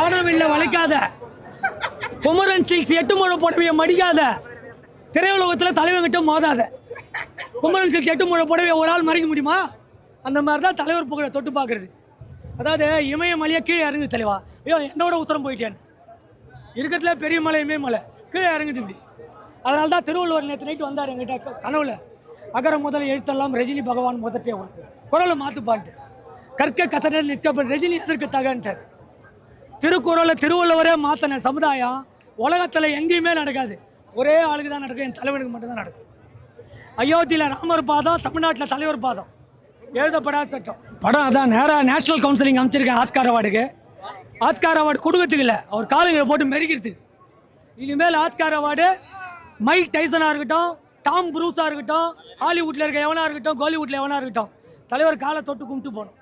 ஆனவில்லை வளைக்காத, Kumaran silks 8 முழ புடவையை மடிக்காத, திரையுலகத்தில் தலைவங்கிட்ட மோதாத. Kumaran silks 8 முழ புடவையை ஒரு ஆள் மறைக்க முடியுமா? அந்த மாதிரி தான் தலைவர் புகழை தொட்டு பார்க்குறது. அதாவது இமயமலையை கீழே இறங்குது தலைவா. ஐயோ என்னோட உத்தரம் போயிட்டேன். இருக்கிறதுல பெரிய மலை இமயமலை கீழே இறங்குது இப்படி. அதனால தான் திருவள்ளுவர் நேற்று நைட்டு வந்தார் எங்கிட்ட கனவுல. அகர முதல் எழுத்தெல்லாம் ரஜினி பகவான் முதட்டே குரலை மாற்றுப்பான்ட்டு. கற்க கத்தனை நிற்க ரஜினி எதற்கு தகன்ட்டார். திருக்குறளை திருவள்ளுவரே மாற்றின சமுதாயம் உலகத்தில் எங்கேயுமே நடக்காது. ஒரே ஆளுக்கு தான் நடக்கும், என் தலைவனுக்கு மட்டும்தான் நடக்கும். அயோத்தியில் ராமர் பாதம், தமிழ்நாட்டில் தலைவர் பாதம், எழுதப்படாத சட்டம். படம் அதான் நேராக நேஷனல் கவுன்சிலிங் அமைச்சிருக்கேன் ஆஸ்கார் அவார்டுக்கு. ஆஸ்கார் அவார்டு கொடுக்கறதுக்கு இல்லை, அவர் காலுங்களை போட்டு மெருக்கிறதுக்கு. இனிமேல் ஆஸ்கார் அவார்டு மைக் டைசனாக இருக்கட்டும், டாம் ப்ரூஸாக இருக்கட்டும், ஹாலிவுட்டில் இருக்க எவனாக இருக்கட்டும், கோலிவுட்டில் எவனாக இருக்கட்டும், தலைவர் காலை தொட்டு கும்பிட்டு போகணும்.